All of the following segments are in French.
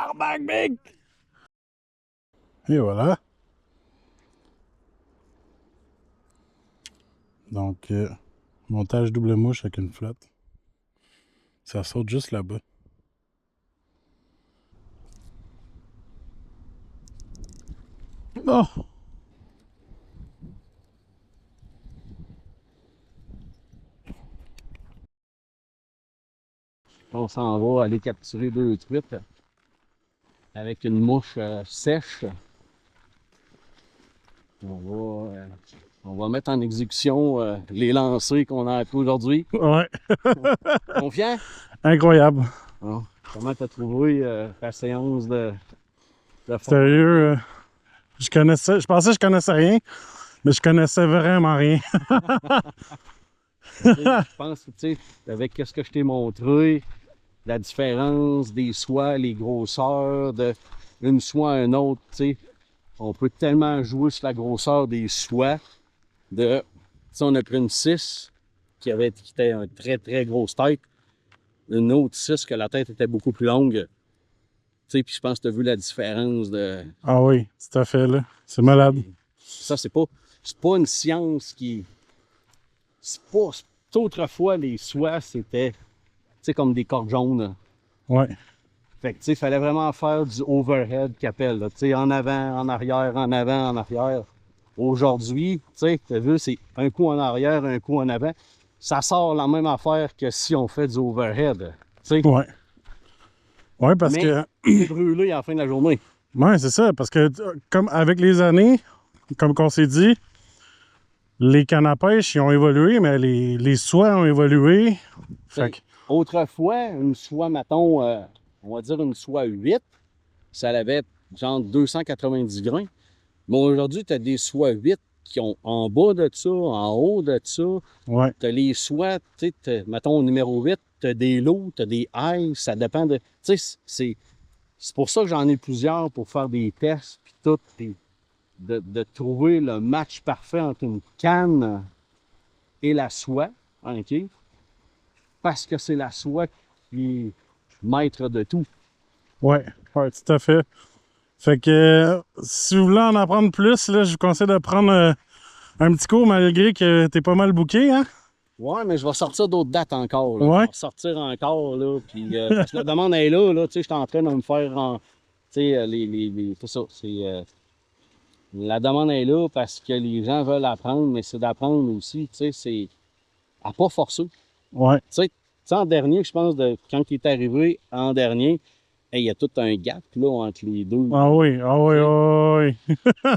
Tabarnak, big! Et voilà. Donc, montage double mouche avec une flotte. Ça saute juste là-bas. Oh! On s'en va aller capturer 2 truites avec une mouche sèche. On va mettre en exécution les lancers qu'on a appris aujourd'hui. Ouais. Confiant? Incroyable. Bon, comment t'as trouvé ta séance de Sérieux, je pensais que je connaissais rien, mais je connaissais vraiment rien. Je pense que, tu sais, avec ce que je t'ai montré, la différence des soies, les grosseurs d'une soie à une autre, tu sais, on peut tellement jouer sur la grosseur des soies. Tu sais, on a pris une 6 qui était une très très grosse tête, une autre 6 que la tête était beaucoup plus longue. Tu sais, puis je pense que tu as vu la différence de. Ah oui, tout à fait, là. C'est malade. Ça, c'est pas une science qui. C'est pas. Autrefois, les soies, c'était, tu sais, comme des cordes jaunes. Ouais. Fait que, tu sais, il fallait vraiment faire du overhead qu'appelle, tu sais, en avant, en arrière, en avant, en arrière. Aujourd'hui, tu sais, tu as vu, c'est un coup en arrière, un coup en avant. Ça sort la même affaire que si on fait du overhead, tu sais. Ouais. Ouais, parce Mais que. c'est brûlé à la fin de la journée. Ouais, c'est ça. Parce que, comme avec les années, comme qu'on s'est dit, les cannes à pêche, ils ont évolué, mais les soies ont évolué. Fait que. Autrefois, une soie, mettons, on va dire une soie 8, ça avait genre 290 grains. Mais aujourd'hui, tu as des soies 8 qui ont en bas de ça, en haut de ça. Ouais. Tu as les soies, tu sais, mettons au numéro 8, tu as des lots, tu as des highs, ça dépend de. Tu sais, c'est pour ça que j'en ai plusieurs pour faire des tests, puis tout, de trouver le match parfait entre une canne et la soie, OK? Parce que c'est la soie qui est maître de tout. Ouais. Ouais, tout à fait. Fait que, si vous voulez en apprendre plus, là, je vous conseille de prendre un petit cours malgré que t'es pas mal booké, hein? Ouais, mais je vais sortir d'autres dates encore. Là. Ouais. Je vais sortir encore, là, puis parce que la demande est là, tu sais, je suis en train de me faire tu sais, c'est ça, la demande est là parce que les gens veulent apprendre, mais c'est d'apprendre aussi, tu sais, c'est à pas forcer. Ouais. Tu sais, en dernier, je pense, quand il est arrivé, en dernier, il y a tout un gap, là, entre les deux. Ah oui, ah oui, ah oui.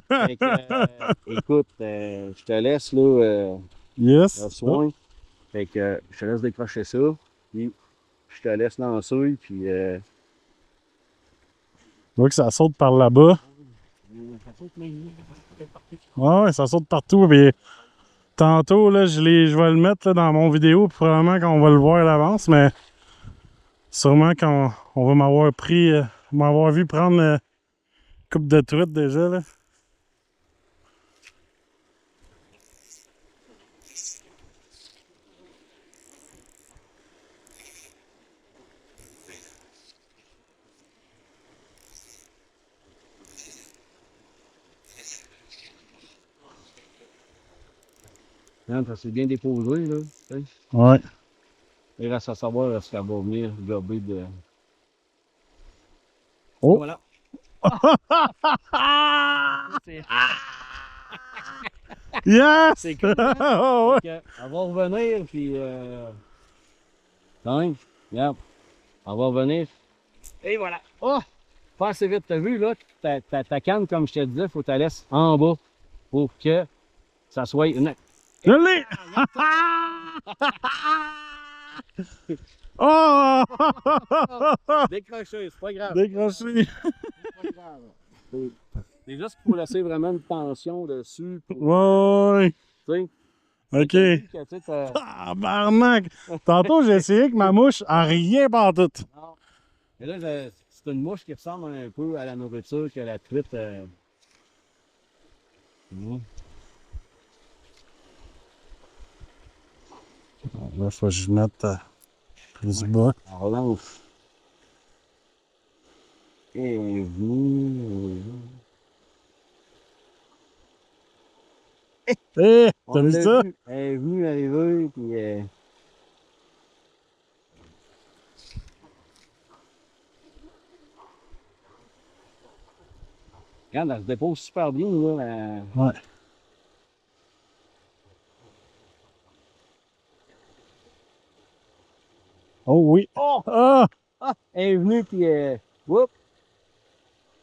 Fait que, écoute, je te laisse, là, Yes. le soin. Fait que je te laisse décrocher ça, puis je te laisse lancer, puis... Je vois que ça saute par là-bas. Ah ouais, ça saute partout. Puis tantôt, là, je vais le mettre là, dans mon vidéo, puis probablement qu'on va le voir à l'avance, mais sûrement qu'on va m'avoir vu prendre une coupe de truite déjà, là. Hein, ça s'est bien déposé, là, tu sais. Ouais. Il reste à savoir est-ce qu'elle va venir gober de... Oh! Voilà. Yes! C'est cool, hein? Ouais. Fait que, elle va revenir, puis... Tiens, regarde, elle va revenir. Et voilà. Oh! Pas assez vite, t'as vu, là, ta canne, comme je te disais, faut que tu la laisses en bas pour que ça soit une... Je l'ai! Oh! Décroché, c'est pas grave. Décroché! C'est pas grave. C'est juste qu'il faut laisser vraiment une tension dessus. Ouais! Tu sais. Ok. Que, tu sais, Tabarnak! Tantôt, j'ai essayé que ma mouche a rien partout. non. Et là, c'est une mouche qui ressemble un peu à la nourriture que la truite. Là, faut que je mette plus bas. On relance. Et vous. Hé, On t'as vu l'a ça? vu. Elle est venue arriver, puis. Regarde, elle se dépose super bien, là. Ouais. Oh oui. Oh! Ah! Ah! Elle est venue, puis. Whoop!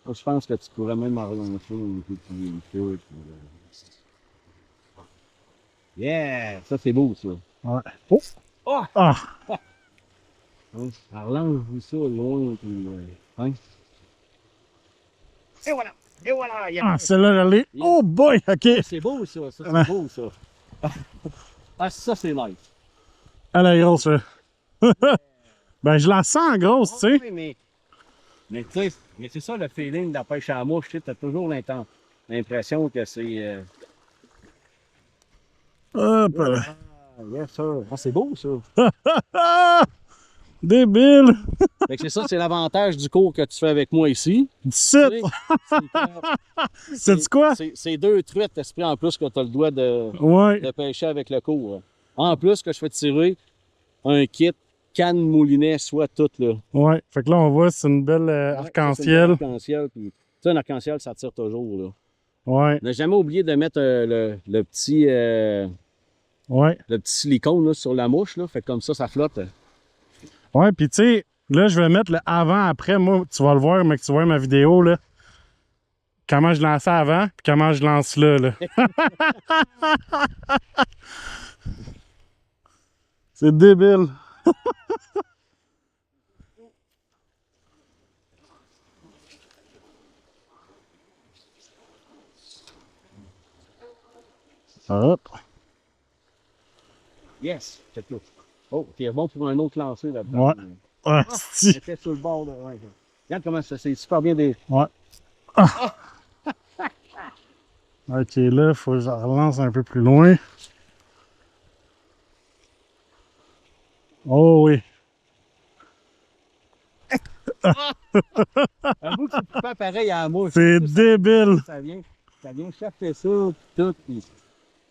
Moi, je pense que tu pourrais même en relancer un peu. Yeah! Ça, c'est beau, ça. Ouais. Oh! Oh! Ah! Hein? Alors, relance-vous ça loin, puis. Hein? Et voilà! Et voilà! Ah, celle-là, je l'ai. Oh boy! OK. C'est beau, ça. Ça, Ah, c'est beau, ça. Ah, ça, c'est nice. elle est grosse, là. Ben, je la sens grosse, tu sais. Oui, mais tu sais, mais c'est ça le feeling de la pêche à la mouche, tu sais, t'as toujours l'impression que c'est. Hop là. Ah, yes, sir. Ah, c'est beau, ça. Ah! Débile! Fait que c'est ça, c'est l'avantage du cours que tu fais avec moi ici. 17! Tu sais, c'est C'est quoi? c'est 2 truites esprit en plus que tu as le doigt Ouais. de pêcher avec le cours. En plus que je fais tirer un kit canne moulinet, soit tout là. Ouais. Fait que là, on voit, c'est une belle Ouais, arc-en-ciel. Arc-en-ciel. Puis, tu sais, un arc-en-ciel, ça tire toujours. Là. Ouais. On n'a jamais oublié de mettre le petit Ouais. silicone là, sur la mouche. Là. Fait que comme ça flotte. Ouais, puis tu sais, là, je vais mettre le avant-après. Moi, tu vas le voir, mais que tu vois ma vidéo, là. Comment je lançais avant, puis comment je lance là, là. C'est débile. Hop. Yes! Check là. Oh, t'es bon pour un autre lancer là-dedans. Ouais. Ah, Ah, si. était sur le bord là. Ouais. Regarde comment ça c'est super bien des. Ouais. Ah. Ok, là, il faut que je relance un peu plus loin. Oh oui. Avoue que c'est pas pareil à la mouche. C'est débile. Ça vient chercher ça, pis tout. Pis...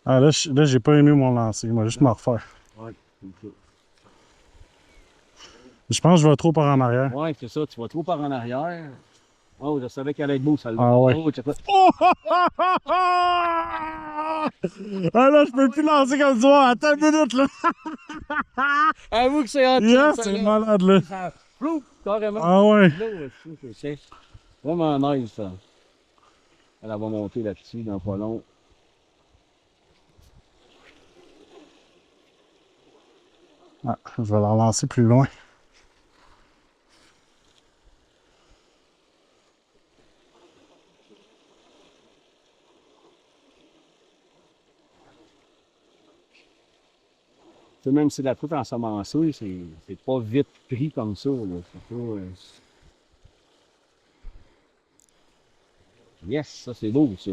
Ah, là, j'ai pas aimé mon lancer. Moi, juste me refaire. Ouais, c'est ça. Je pense que je vais trop par en arrière. Ouais, c'est ça, tu vas trop par en arrière. Oh, je savais qu'elle allait être beau, celle-là. Ah ouais. Oh, check ça. Oh! Ah là, je peux plus lancer comme ça. Attends une minute, là. Avoue que c'est hot. Yes, ça, c'est là. malade, là. Ça floue, carrément. Ah ouais. Là, c'est vraiment nice, ça. Elle va monter là-dessus dans pas long. Ah, je vais la relancer plus loin. Tu sais, même si la truite ensemencée, c'est pas vite pris comme ça. Là. C'est pas, Yes, ça c'est beau, ça.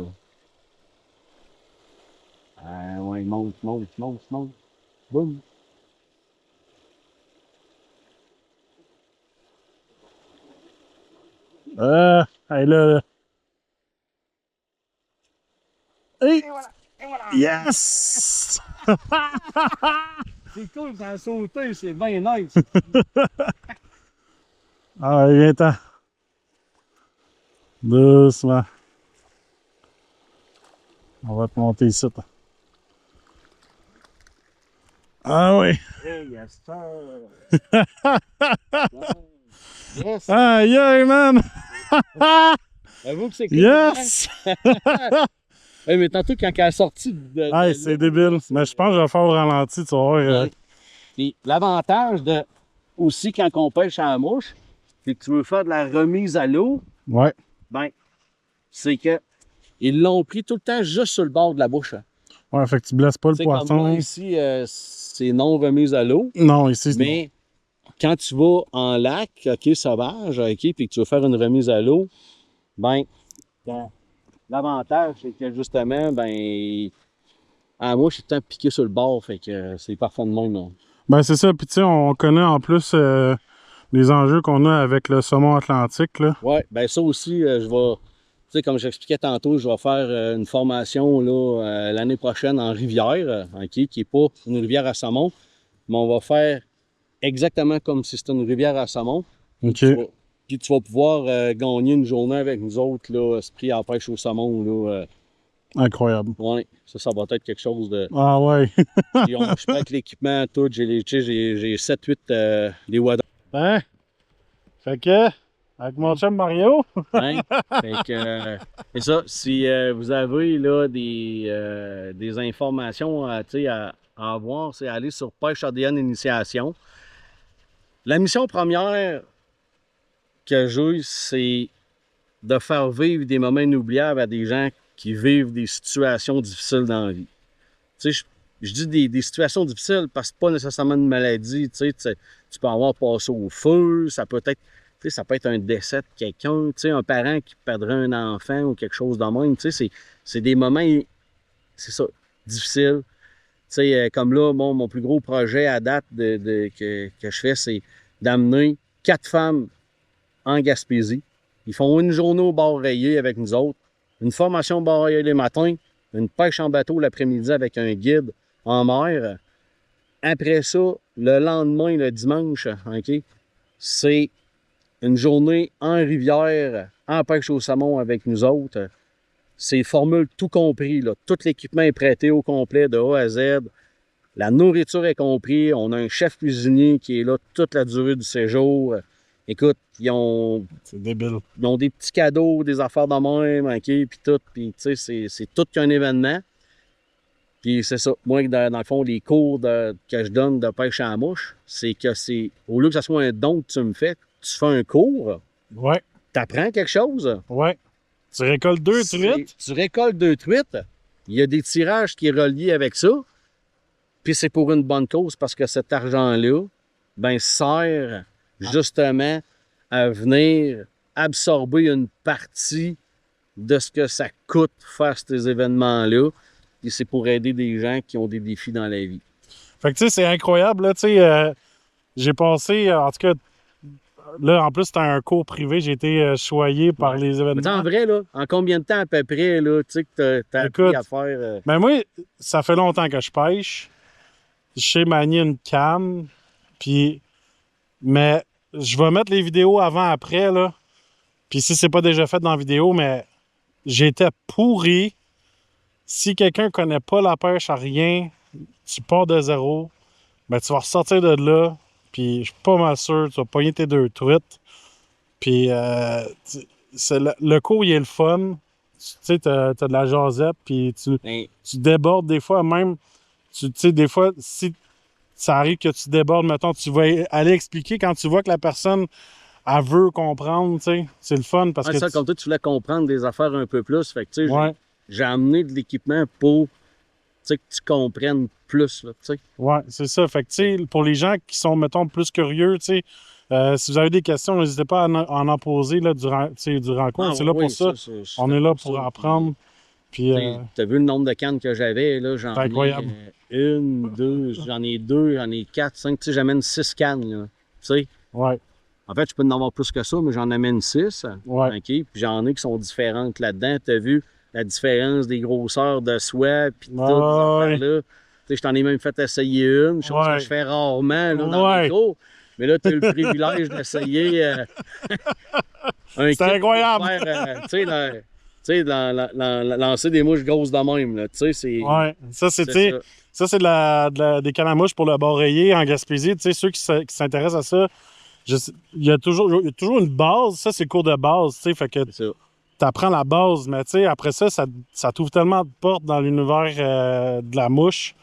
Ouais, monte, monte, monte, monte. Boum. Hey, là. Hey! Et voilà, et voilà. Yes! C'est cool, ça a sauté, c'est bien nice. Ah, viens-t'en. Doucement. On va te monter ici. Toi. Ah oui. Hey, yes, sir. Yes. Aïe, aïe, man! Avoue que c'est cool. Yes! Hey, mais tantôt, quand elle est sortie de. Hey, c'est débile. Mais je pense que je vais faire au ralenti, tu vas voir. Ouais. Puis l'avantage de aussi quand on pêche à la mouche, c'est que tu veux faire de la remise à l'eau, Ouais. ben, c'est que ils l'ont pris tout le temps juste sur le bord de la bouche. Hein. Ouais, fait que tu blesses pas le Tu sais, comme poisson. moi, ici, c'est non remise à l'eau, Non, ici, c'est mais quand tu vas en lac, OK, sauvage, OK, puis que tu veux faire une remise à l'eau, ben, l'avantage, c'est que justement, ben, à la mouche, c'est tout le temps piqué sur le bord, fait que c'est parfait de même. Là. Ben, c'est ça. Puis, tu sais, on connaît en plus les enjeux qu'on a avec le saumon atlantique, là. Ouais, ben ça aussi, je vais, tu sais, comme j'expliquais tantôt, je vais faire une formation là, l'année prochaine en rivière, OK, qui n'est pas une rivière à saumon, mais on va faire exactement comme si c'était une rivière à saumon. OK. Puis tu vas pouvoir gagner une journée avec nous autres, là, esprit à pêche au saumon, là. Incroyable. Ouais, ça va être quelque chose de... Ah ouais. Puis je suis avec l'équipement, tout, j'ai 7-8 les wadons. Hein? Fait que, avec mon chum Mario, Hein? Fait que, c'est ça, si vous avez là, des informations tu sais, à avoir, c'est aller sur Pêche ADN Initiation. La mission première que j'ai, c'est de faire vivre des moments inoubliables à des gens qui vivent des situations difficiles dans la vie. Tu sais, je dis des situations difficiles parce que c'est pas nécessairement une maladie. Tu sais, tu peux avoir passé au feu, ça peut être, tu sais, ça peut être un décès de quelqu'un, tu sais, un parent qui perdrait un enfant ou quelque chose de même. Tu sais, c'est des moments, c'est ça, difficiles. Tu sais, comme là, bon, mon plus gros projet à date que je fais, c'est d'amener 4 femmes en Gaspésie. Ils font une journée au bar rayé avec nous autres, une formation au bar rayé les matins, une pêche en bateau l'après-midi avec un guide en mer. Après ça, le lendemain, le dimanche, OK, c'est une journée en rivière, en pêche au saumon avec nous autres. C'est formule tout compris, là. Tout l'équipement est prêté au complet de A à Z. La nourriture est comprise. On a un chef cuisinier qui est là toute la durée du séjour. Écoute, c'est débile. Ils ont des petits cadeaux, des affaires de même, OK, puis tout. Puis, tu sais, c'est tout qu'un événement. Puis, c'est ça. Moi, dans le fond, les cours que je donne de pêche à la mouche, c'est que au lieu que ce soit un don que tu me fais, tu fais un cours. Ouais. Tu apprends quelque chose. Ouais. Tu récoltes 2 truites. Tu récoltes 2 truites. Il y a des tirages qui est relié avec ça. Puis, c'est pour une bonne cause parce que cet argent-là, ben, sert justement à venir absorber une partie de ce que ça coûte faire ces événements-là. Et c'est pour aider des gens qui ont des défis dans la vie. Fait que tu sais, c'est incroyable, là, tu sais, j'ai passé, en tout cas, là, en plus, c'était un cours privé, j'ai été choyé par les événements. Mais en vrai, là, en combien de temps à peu près, là, tu sais, que t'as appris à faire... Ben moi, ça fait longtemps que je pêche. Je sais manier une canne, puis... Mais je vais mettre les vidéos avant-après, là. Puis si c'est pas déjà fait dans la vidéo, mais j'étais pourri. Si quelqu'un connaît pas la pêche à rien, tu pars de zéro, ben tu vas ressortir de là, puis je suis pas mal sûr, tu vas pogner tes 2 truites. Puis le cours, il est le fun. Tu sais, t'as de la jasette, puis tu débordes des fois, même, tu sais, des fois, si ça arrive que tu débordes, mettons, tu vas aller expliquer quand tu vois que la personne, elle veut comprendre, tu sais. C'est le fun parce que... comme toi, tu voulais comprendre des affaires un peu plus, fait que, tu sais, ouais. J'ai amené de l'équipement pour, tu sais, que tu comprennes plus, là, tu sais. Ouais, c'est ça. Fait que, tu sais, pour les gens qui sont, mettons, plus curieux, tu sais, si vous avez des questions, n'hésitez pas à en poser, là, durant le cours. C'est là pour ça. On est là pour apprendre. Puis, t'as vu le nombre de cannes que j'avais, là, j'en ai incroyable. Une, 2, j'en ai 2, j'en ai 4, 5, tu sais, j'amène 6 cannes, là, tu sais. Ouais. En fait, je peux en avoir plus que ça, mais j'en amène 6, ouais. OK, puis j'en ai qui sont différentes là-dedans. T'as vu la différence des grosseurs de soie, puis tout, ces affaires-là. Tu sais, je t'en ai même fait essayer une, chose que je fais rarement, là, dans les cours. Mais là, tu as le privilège d'essayer un kit. C'est incroyable! Tu sais, lancer des mouches grosses de même, là. Tu sais, c'est... Ouais, ça, c'est des cannes à mouches pour le bar rayé en Gaspésie. Tu sais, ceux qui s'intéressent à ça, il y a toujours une base. Ça, c'est le cours de base, tu sais, fait que tu apprends la base, mais tu sais, après ça, ça t'ouvre tellement de portes dans l'univers de la mouche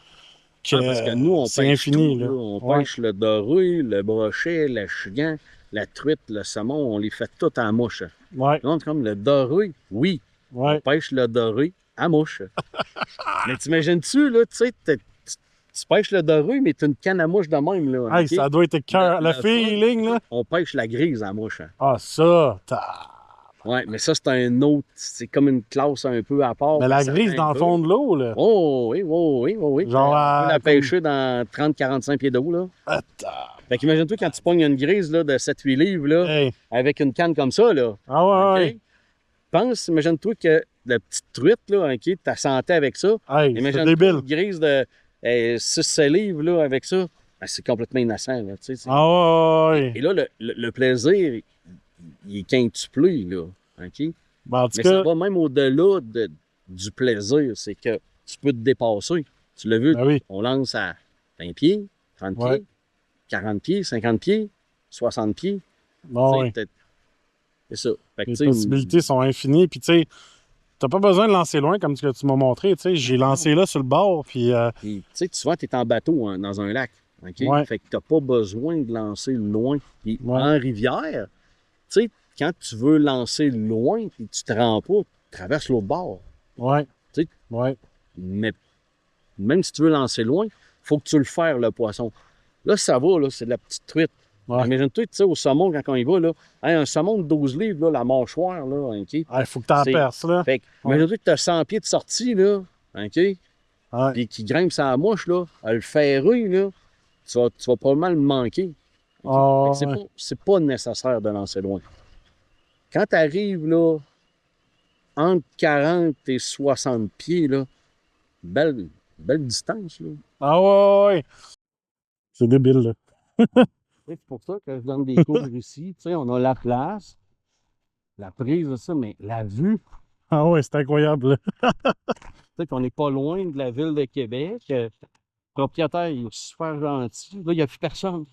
que, parce que nous, on c'est pêche infini. tout, là. On pêche le doré, le brochet, le chigan, la truite, le saumon, on les fait tout à la mouche. Ouais. Donc, comme le doré, oui, on pêche le doré à mouche. Mais t'imagines-tu, là, tu sais, tu pêches le doré, mais t'as une canne à mouche de même, là. Hey, ça doit être cœur. Le feeling, là. On pêche la grise à mouche. Ah, ça, Ouais, mais ça, c'est un autre. C'est comme une classe un peu à part. Mais la grise dans le fond de l'eau, là. Oh, oui, oui, oui, oui, oui. Genre, On peut la comme... pêcher dans 30-45 pieds d'eau, là. Attends. Fait qu'imagine-toi quand tu pognes une grise là, de 7-8 livres, là, Hey. avec une canne comme ça, là. Ah ouais, OK? ouais. Pense, imagine-toi que la petite truite, là, OK, ta santé avec ça. Hey, c'est Imagine-toi débile. une grise de 6-7 livres, là, avec ça. Ben, c'est complètement innocent, là, tu sais. Ah ouais, Et ouais. là, le plaisir, il est quintuplé, là. OK? Ben, en tout Mais ça cas, va même au-delà du plaisir. C'est que tu peux te dépasser. Tu l'as vu, ben oui. on lance à 20 pieds, 30 Ouais. pieds, 40 pieds, 50 pieds, 60 pieds. Bon, ouais. C'est ça. Fait que, Les tu sais, possibilités sont infinies. Puis, tu sais, t'as pas besoin de lancer loin comme ce que tu m'as montré. Tu sais, j'ai lancé là sur le bord. Puis, puis, tu sais, souvent, tu es en bateau hein, dans un lac. OK? Ouais. Fait que tu n'as pas besoin de lancer loin. Puis Ouais. en rivière, tu sais, quand tu veux lancer loin puis tu te rends pas, tu traverses l'autre bord. ouais. Tu sais, Ouais. mais même si tu veux lancer loin, il faut que tu le fasses, le poisson. Là, ça va, là, c'est de la petite truite. Ouais. Imagine-toi, tu sais, au saumon, quand on y va, là, hein, un saumon de 12 livres, là, la mâchoire, là, OK? Il faut que t'en C'est- perces, là. Fait que, imagine-toi que tu as 100 pieds de sortie, là, OK? Ouais. Puis qui grimpe sa mouche, là, à le ferrer, là, tu vas probablement le manquer. OK? Ah, Fait que ouais. c'est pas nécessaire de lancer loin. Quand tu arrives, là, entre 40 et 60 pieds, là, belle distance, là. Ah ouais, ouais. C'est débile, là. C'est pour ça que je donne des cours ici. Tu sais, on a la place, la prise de ça, mais la vue. Ah ouais, c'est incroyable, là. Tu sais qu'on n'est pas loin de la ville de Québec. Le propriétaire, il est super gentil. Là, il n'y a plus personne.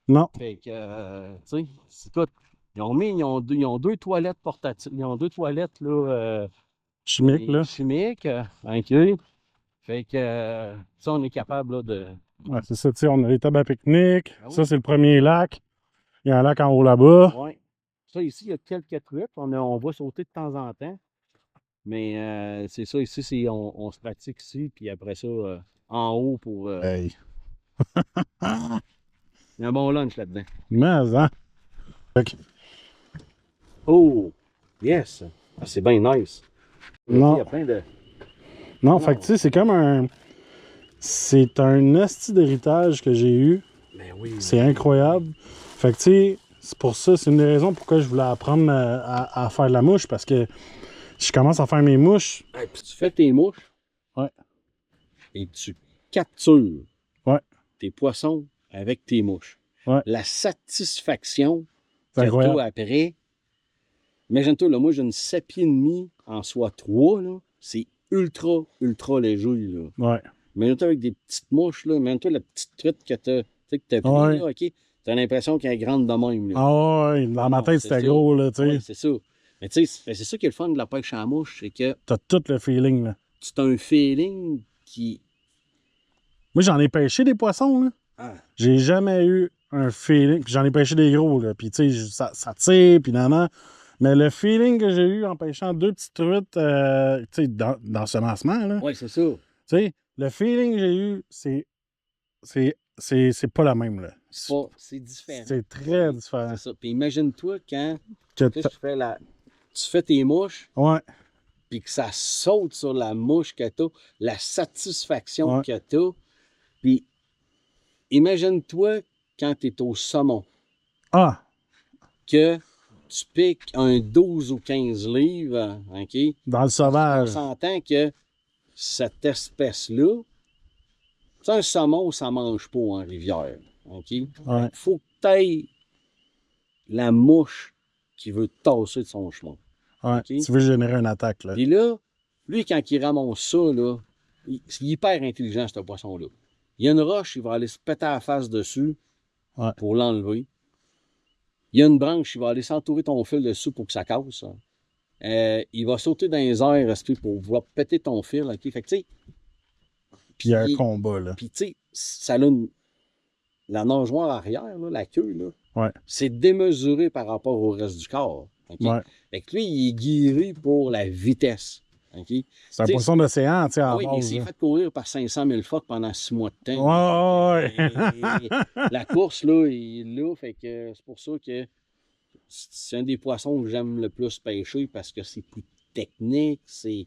Non. Fait que, tu sais, c'est tout. Ils ont deux toilettes portatives. Ils ont deux toilettes, là, Chimique, là. chimiques. OK. Fait que, ça, on est capable, là, de... Ouais, c'est ça, tu sais, on a les tables à pique-nique. Ah oui. Ça, c'est le premier lac. Il y a un lac en haut là-bas. Ouais. Ça, ici, il y a quelques truites. On va sauter de temps en temps. Mais c'est ça, ici, on se pratique ici, puis après ça, en haut pour. Hey. Il y a un bon lunch là-dedans. Mais, hein? Fait que, Oh! Yes! Ah, c'est bien nice. Non. Il y a plein de. non, fait que, tu sais, c'est comme un... C'est un esti d'héritage que j'ai eu. Ben oui. C'est incroyable. Fait que, tu sais, c'est pour ça, c'est une des raisons pourquoi je voulais apprendre à faire de la mouche, parce que je commence à faire mes mouches. Hey, puis tu fais tes mouches. Ouais. Et tu captures. Ouais. Tes poissons avec tes mouches. Ouais. La satisfaction C'est que incroyable. toi après. Imagine-toi, là, moi, j'ai une 7 pieds et demi en soie 3, là. C'est ultra, ultra léger, là. Ouais. Imagine-toi avec des petites mouches, là. Imagine-toi la petite truite que t'as pris, Ouais. là, OK? T'as l'impression qu'elle est grande de même, là. Ah ouais, dans ma Non, tête, c'est c'était ça. gros, là, tu sais. Ouais, c'est ça. Mais tu sais, c'est ça qui est le fun de la pêche à la mouche, c'est que T'as tout le feeling, là. c'est un feeling qui... Moi, j'en ai pêché des poissons, là. Ah, J'ai jamais eu un feeling. Puis j'en ai pêché des gros, là. Puis, tu sais, ça tire, puis nan. Mais le feeling que j'ai eu en pêchant deux petites truites, tu sais, dans ce lancement, là. ouais, c'est ça. Tu sais, le feeling que j'ai eu, c'est pas la même, là. C'est différent. C'est très différent. C'est ça. Puis imagine-toi quand Que tu sais, tu fais tes mouches, ouais, puis que ça saute sur la mouche que t'as, la satisfaction Ouais. que t'as. Puis imagine-toi quand t'es au saumon, ah, que tu piques un 12 ou 15 livres, OK? dans le On sauvage. s'entend que cette espèce-là, c'est un saumon, ça mange pas en rivière, OK? Ouais. Faut que t'ailles la mouche qui veut te tasser de son chemin. Ouais. OK? Tu veux générer une attaque, là. Puis là, lui, quand il ramasse ça, là, il est hyper intelligent, ce poisson-là. Il y a une roche, il va aller se péter la face dessus Ouais. pour l'enlever. Il y a une branche, il va aller s'entourer ton fil dessus pour que ça casse. Il va sauter dans les airs pour vouloir péter ton fil. OK? Fait que, tu sais, Puis il y a un puis- combat, là. puis, tu sais, ça a la nageoire arrière, là, la queue, là, Ouais. c'est démesuré par rapport au reste du corps. OK? Ouais. Fait que lui, il est guéri pour la vitesse. OK? C'est un T'sais, poisson d'océan, tu sais, à Oui, mais il base, s'est là. fait courir par 500 000 phoques pendant 6 mois de temps. Ouais, ouais. Et la course, là, il est là. Fait que c'est pour ça que c'est un des poissons que j'aime le plus pêcher parce que c'est plus technique. C'est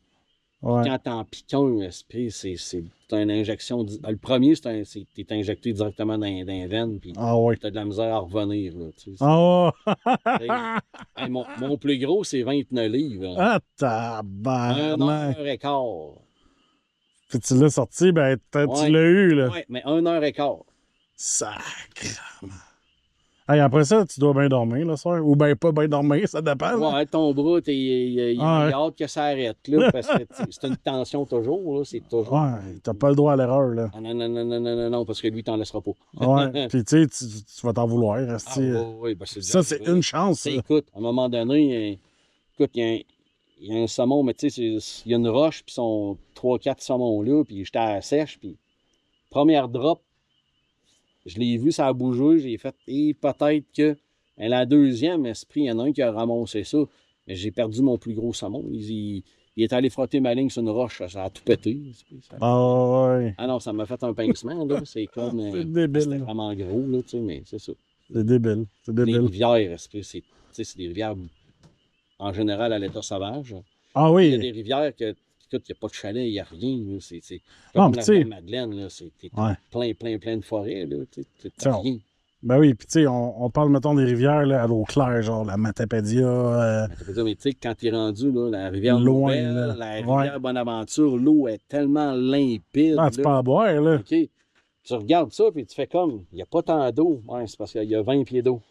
Ouais. quand t'en piques un, esprit, c'est une injection. Le premier, t'es injecté directement dans les veines, puis Ah ouais. t'as de la misère à revenir. Là, tu sais, Ah c'est- ouais. Hey, mon plus gros, c'est 29 livres. Ah, 1 tabarnak. heure et quart. Puis tu l'as sorti, ben, tu Ouais, l'as eu, là. ouais, mais 1 heure et quart. Sacre. Hey, après ça, tu dois bien dormir le soir. Ou bien pas bien dormir, ça dépend. Là. Ouais, ton bras, il Ah, a ouais. hâte que ça arrête, là, parce que c'est une tension toujours, là, c'est toujours. Ouais, t'as pas le droit à l'erreur, là. Ah, non, non, non, non, non, non, non, parce que lui, t'en laissera pas. Ouais, puis tu sais, tu vas t'en vouloir. Ah, oui, ben, c'est déjà Ça, c'est arrivé. une chance. Tu sais, Ça. écoute, à un moment donné, écoute, il y a un saumon, mais tu sais, il y a une roche, puis sont 3-4 saumons là, puis j'étais à la sèche, puis première drop, je l'ai vu, ça a bougé, j'ai fait, et peut-être que la deuxième, esprit, il y en a un qui a ramassé ça, mais j'ai perdu mon plus gros saumon. Il est allé frotter ma ligne sur une roche, ça a tout pété. Ah ouais. Ah non, ça m'a fait un pincement, là, c'est comme, C'est débile. c'était là. vraiment gros, là, tu sais, mais c'est ça. C'est débile. C'est Les débile. rivières, esprit, tu sais, c'est des rivières en général à l'état sauvage. Ah Il y a oui. des rivières que, écoute, il n'y a pas de chalet, il n'y a rien. Là. C'est pas Non, comme puis la tu rivière sais. Madeleine, là. C'est Ouais. plein de forêts, là. Tu Tiens, n'as rien. ben oui, puis tu sais, on parle, mettons, des rivières là, à l'eau claire, genre la Matapédia. Mais tu sais, quand tu es rendu, là, la rivière Loin, Nouvelle, là. la Ouais. rivière Bonaventure, l'eau est tellement limpide. Ah, tu peux Là. en boire, là. OK? Tu regardes ça, puis tu fais comme, il n'y a pas tant d'eau. Ouais, c'est parce qu'il y a 20 pieds d'eau.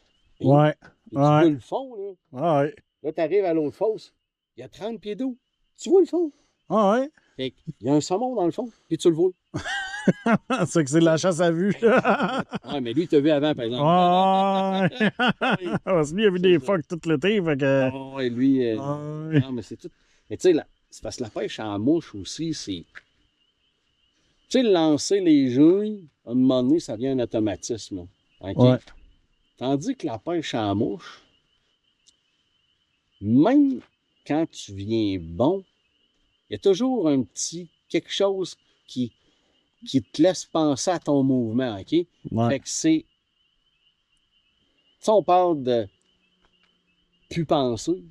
Et Ouais. tu Ouais. vois le fond, là. Ah ouais. Là, tu arrives à l'autre fosse, il y a 30 pieds d'eau. Tu vois le fond. Ah ouais. Fait il y a un saumon dans le fond, puis tu le vois. C'est que c'est de la chasse à vue. Ouais, mais lui, tu as vu avant, par exemple. Ouais. Oui, Parce que lui, il a vu c'est des ça. phoques tout l'été, fait que. Ah ouais, lui, Ouais. non, mais c'est tout. Mais tu sais, c'est parce que la pêche en mouche aussi, c'est. Tu sais, lancer les jeux, à un moment donné, ça devient un automatisme. OK? Ouais. Tandis que la pêche en mouche, même quand tu viens bon, il y a toujours un petit quelque chose qui te laisse penser à ton mouvement, OK? Ouais. Fait que c'est. Tu sais, on parle de plus penser.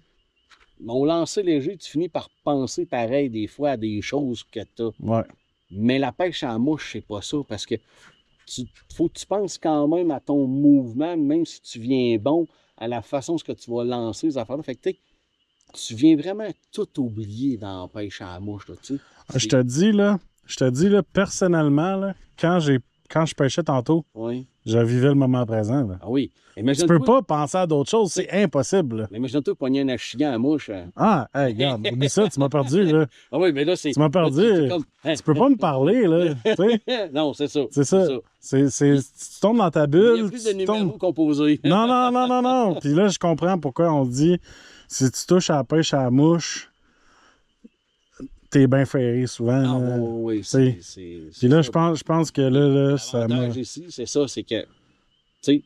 Mais au lancer léger, tu finis par penser pareil des fois à des choses que tu as. Ouais. Mais la pêche en mouche, c'est pas ça, parce que faut que tu penses quand même à ton mouvement, même si tu viens bon, à la façon que tu vas lancer les affaires-là. Fait que tu viens vraiment tout oublier dans la pêche à la mouche, là, tu sais. Je te dis, là, personnellement, là, quand je pêchais tantôt, Oui. je vivais le moment présent. Là. Ah oui. Tu peux pas penser à d'autres choses, c'est impossible. Là. Mais imagine-toi pogner un achigan à la mouche. Hein. Ah, hey, regarde, oublie ça, tu m'as perdu, là. Ah oui, mais là, c'est. Tu m'as perdu. là, c'est comme, hein, Tu peux pas me parler, là. Tu sais? non, c'est ça. C'est ça. Tu tombes dans ta Il bulle. y a plus de tu numéros tombes... composés. Non, non, non, non, non. Puis là, je comprends pourquoi on dit si tu touches à la pêche à la mouche, t'es bien ferré souvent. Ah là. oui, Puis là, ça. je pense que là ça m'a. L'avantage ici, c'est ça, c'est que, tu sais,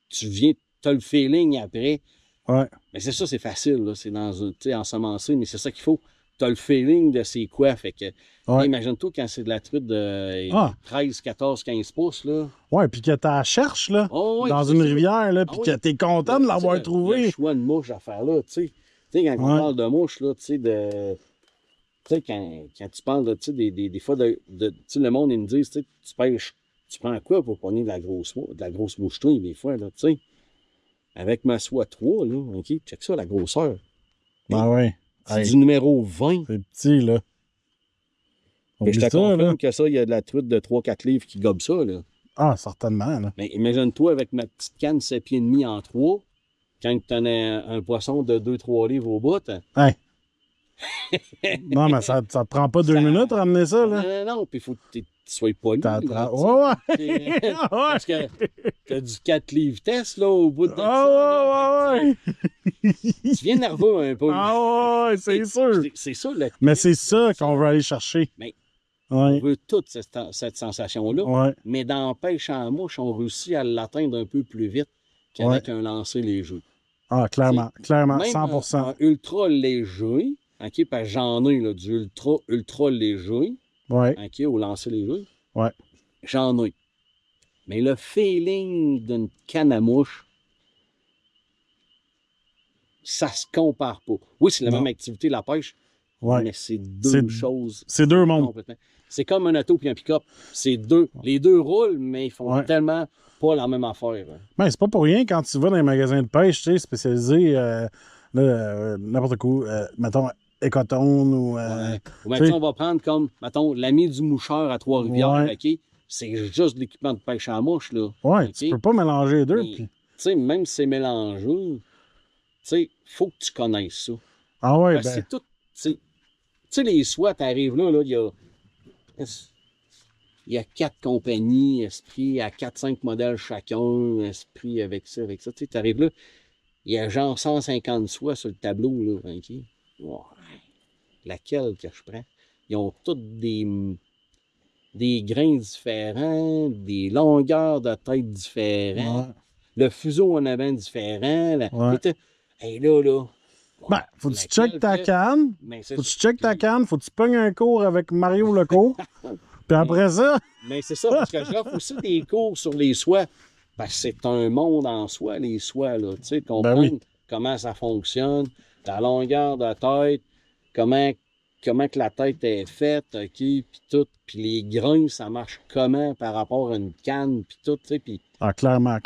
tu viens, tu as le feeling après. Ouais. Mais c'est ça, c'est facile, là. C'est dans un, tu sais, ensemencé, mais c'est ça qu'il faut. Tu as le feeling de c'est quoi. Fait que, Ouais. imagine-toi quand c'est de la truite de Ah. 13, 14, 15 pouces, là. Ouais, puis que t'as la cherche, là, Oh, oui, dans c'est une ça. rivière, là, Ah puis oui. que t'es content de l'avoir Tu sais, le trouvé. choix de mouche à faire là, tu sais. Tu sais, quand on Ouais. parle de mouche, là, tu sais, tu sais, quand tu parles de, tu sais, des fois, tu sais, le monde, ils me disent, tu sais, tu pêches, tu prends quoi pour pogner de la grosse mouche-touille, des fois, là, tu sais. Avec ma soie 3, là, OK, check ça, la grosseur. Ben ouais. C'est Hey, du numéro 20. c'est petit, là. Et je Oublie te ça, là. confirme que ça, il y a de la truite de 3-4 livres qui gobe ça, là. Ah, certainement, là. Mais imagine-toi avec ma petite canne 7 pieds et demi en 3, quand tu en as un poisson de 2-3 livres au bout. Hey. Non, mais ça te prend pas 2 minutes à ramener ça, là. Non, puis il faut que tu sois poli. là, Ouais, tu sais. ouais. Ouais. Parce que t'as du 4 livres test, là, au bout de ça. Ah, ouais, là. ouais, Tu viens nerveux un peu. Ah, ouais, c'est sûr. C'est ça, le Mais c'est trip ça de qu'on veut aller chercher. Mais on Ouais. veut toute cette sensation-là. Ouais. Mais dans la pêche en mouche, on réussit à l'atteindre un peu plus vite qu'avec un lancer léger. Ah, clairement. Clairement, Même 100%. un ultra léger, OK, parce que j'en ai là, du ultra léger, Ouais. OK, au lancer léger. Ouais. J'en ai. Mais le feeling d'une canne à mouche, ça se compare pas. Oui, c'est la Non. même activité, la pêche, Ouais. mais c'est deux choses. C'est deux mondes. Complètement. C'est comme un auto puis un pick-up. C'est deux. Les deux roulent, mais ils font Ouais. tellement pas la même affaire. Hein. Ben, c'est pas pour rien quand tu vas dans les magasins de pêche, tu sais, spécialisés, n'importe quoi, mettons, Ecotone ou. Ouais. Ou tu sais, maintenant, on va prendre comme, mettons, l'ami du moucheur à Trois-Rivières, Ouais. OK? C'est juste de l'équipement de pêche à mouche, là. ouais, OK? tu peux pas mélanger les deux. Mais, Puis... tu sais, même si c'est mélangé, tu sais, faut que tu connaisses ça. Ah ouais, Parce que ben. c'est tout. Tu sais, les SWAT, t'arrives là, il y a 4 compagnies, Esprit, à 4-5 modèles chacun, Esprit avec ça, avec ça. Tu sais, t'arrives là, il y a genre 150 SWAT sur le tableau, là, OK? Ouais. Laquelle que je prends? Ils ont toutes des grains différents, des longueurs de tête différentes, Ouais. le fuseau en avant différent. Ouais. Hey, là. Ben, faut que tu Laquelle checkes ta que- canne. Mais c'est Faut que ça. tu checkes ta Puis- canne. Faut que tu pognes un cours avec Mario Lecourt. Puis après ça. Mais c'est ça, parce que j'offre aussi des cours sur les soies. Parce que c'est un monde en soi, les soies, là. Tu sais, comprendre oui. comment ça fonctionne, la longueur de tête, comment que la tête est faite, OK, puis tout. Puis les grains, ça marche comment par rapport à une canne, puis tout, tu sais. Puis, Ah, clairement.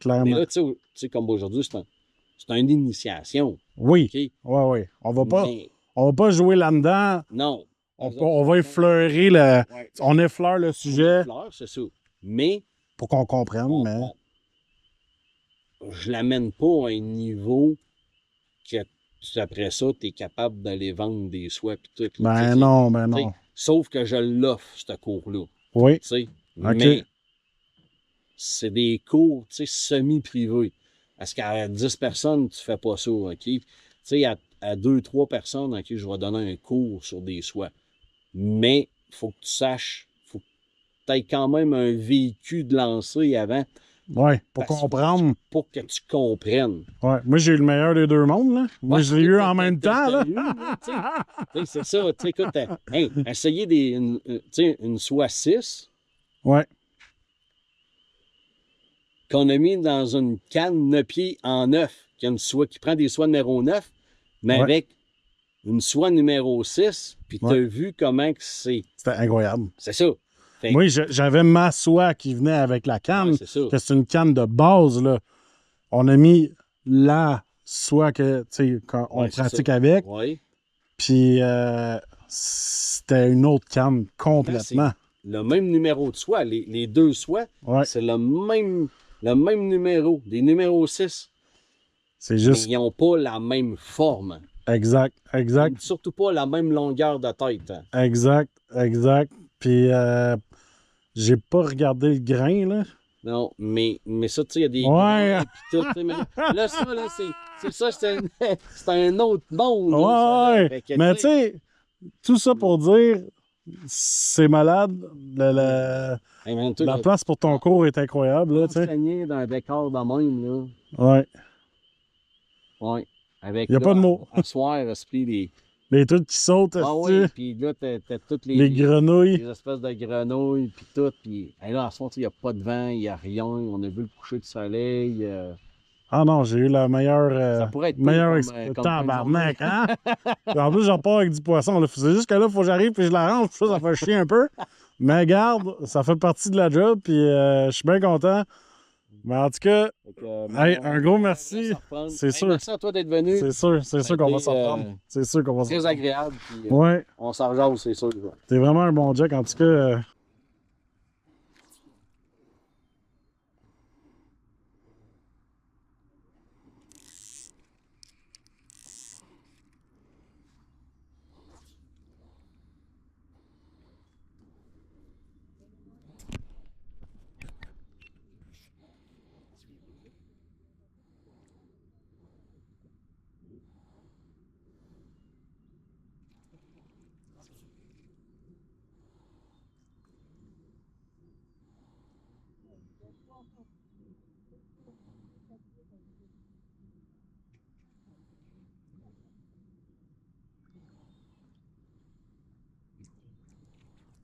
mais là, tu sais, comme aujourd'hui, c'est une initiation, Oui. OK? Ouais. On Mais va pas jouer là-dedans. non. On va effleurer le. Ouais. On effleure le sujet Fleurs, c'est ça. Mais pour qu'on comprenne, mais. je l'amène pas à un niveau que après ça, tu es capable d'aller vendre des soies pis tout. là. Ben Tu sais, non, ben tu sais, non. sauf que je l'offre, ce cours-là. Oui. Tu sais. OK. Mais c'est des cours, tu sais, semi-privés. Parce qu'à 10 personnes, tu fais pas ça, OK? Tu sais, à 2-3 personnes, OK, je vais donner un cours sur des soies. Mais il faut que tu saches, faut que tu aies quand même un vécu de lancer avant Oui, pour Parce- comprendre. pour que tu comprennes. Ouais. Moi, j'ai eu le meilleur des deux mondes, là. Moi, Ouais, je l'ai eu en t'as- même t'as- temps, là. t'as eu, là, tu sais. C'est ça, tu sais, écoute, essayer tu sais, une soie 6 Ouais. qu'on a mis dans une canne 9 pieds en 9, qui prend des soies numéro 9, mais Ouais. avec une soie numéro 6, puis t'as Ouais. vu comment que c'est. C'était incroyable. C'est ça. Fait que- Moi, j'avais ma soie qui venait avec la canne. Ouais, c'est ça. Que c'est une canne de base, là. On a mis la soie que, tu sais, qu'on Ouais, c'est pratique ça. avec. Ouais. Puis, c'était une autre canne complètement. Le même numéro de soie, les deux soies, Ouais. c'est le même numéro, des numéros 6. C'est Mais juste ils n'ont pas la même forme. exact. Surtout pas la même longueur de tête. Exact. Puis, j'ai pas regardé le grain, là. Non, mais ça, tu sais, il y a des Ouais. grains, pis tout, tu sais, mais là, ça, là, c'est un autre monde. là, ça, là. Ouais. Fait que, Mais tu sais, tout ça pour dire, c'est malade. hey, man, toi, La place pour ton cours est incroyable, là, tu sais. enseigner dans un bécard de même, là. Ouais. Ouais. Avec, Y a là, pas de mots. À soir, esprit, Les trucs qui sautent, ah esti, oui, puis là, t'as toutes les grenouilles. les espèces de grenouilles, puis tout. Puis hey, là, à ce moment, il n'y a pas de vent, il n'y a rien. On a vu le coucher du soleil. Ah non, j'ai eu la meilleure, Ça pourrait être meilleure pire comme tabarnak, hein? Puis en plus, j'en pars avec du poisson. Là. C'est juste que là, il faut que j'arrive puis je l'arrange. Ça fait chier un peu. Mais garde, ça fait partie de la job. Puis je suis bien content. Mais en tout cas, hey, un gros merci. C'est sûr. Merci à toi d'être venu. C'est sûr qu'on va s'en prendre. C'est sûr qu'on va s'en Très prendre. agréable. Puis, Ouais, on s'en rejase, c'est sûr. t'es vraiment un bon Jack. En tout cas,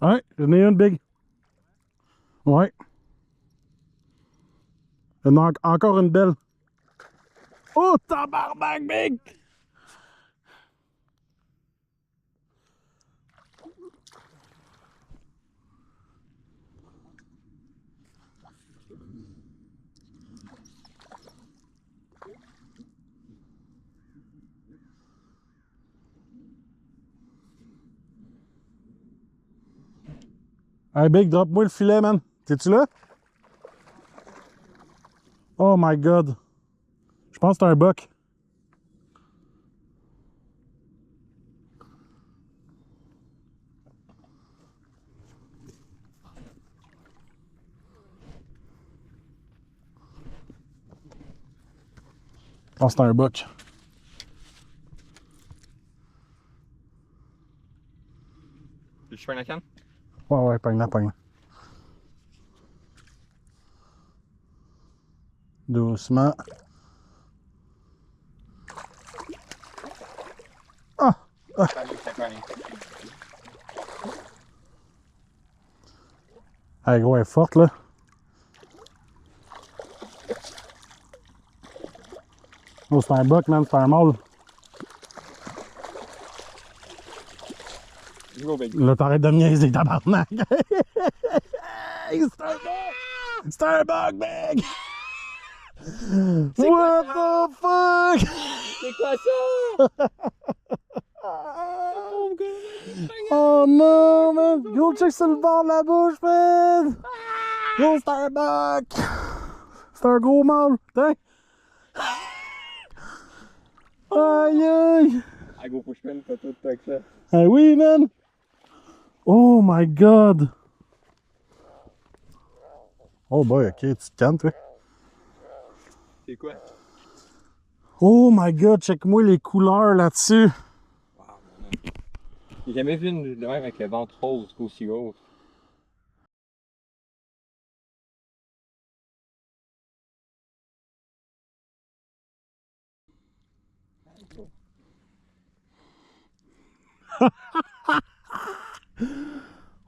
ouais, j'en ai une big. Ouais. Encore une belle. Oh, tabarnak, big! Hey, Big, drop-moi le filet, man. T'es-tu là? Oh my god. Je pense que c'est un buck. Je pense que c'est un buck. Je fais un canne? Ouais, pogne-la, pogne-la. Doucement. Ah! Ah! Hey, gros, elle est forte, là. Oh, c'est un buck, man, c'est un mâle. Là, t'arrêtes de me niaiser, tabarnak! Hey, c'est un bug! C'est un bug, mec! What the fuck? C'est quoi ça? Oh non, man! Go check sur le bord de la bouche, man! Gros, c'est un buck! C'est un gros mâle! Tiens! Aïe aïe! Ah, go pushman, pas tout avec ça. Ah oui, man! Oh my god! Oh boy, ok, tu te calmes, toi. C'est quoi? Oh my god, check-moi les couleurs là-dessus! Wow, j'ai jamais vu une de même avec le ventre rose aussi rose.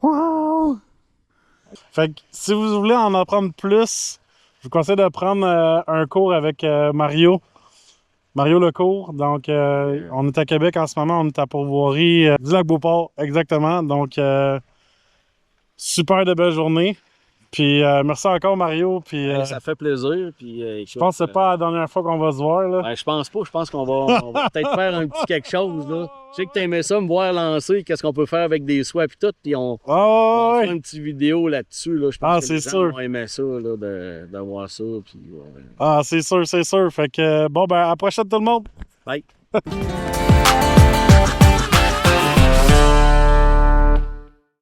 Wow! Fait que si vous voulez en apprendre plus, je vous conseille de prendre un cours avec Mario. Mario Lecourt. Donc, on est à Québec en ce moment, on est à Pourvoirie du Lac-Beauport, exactement. Donc, super de belle journée. Puis, merci encore, Mario. Puis, Ça fait plaisir. Puis, je pense que c'est pas la dernière fois qu'on va se voir, là. Ben, je pense pas. Je pense on va peut-être faire un petit quelque chose, là. Je sais que t'aimais ça, me voir lancer, qu'est-ce qu'on peut faire avec des soies puis tout. Puis on Oh, va ouais. faire une petite vidéo là-dessus, là. Je pense Ah, que c'est les gens sûr. vont aimer ça, là, de voir ça. Puis, Ah, c'est sûr, c'est sûr. Fait que, bon, ben, à la prochaine, tout le monde. bye!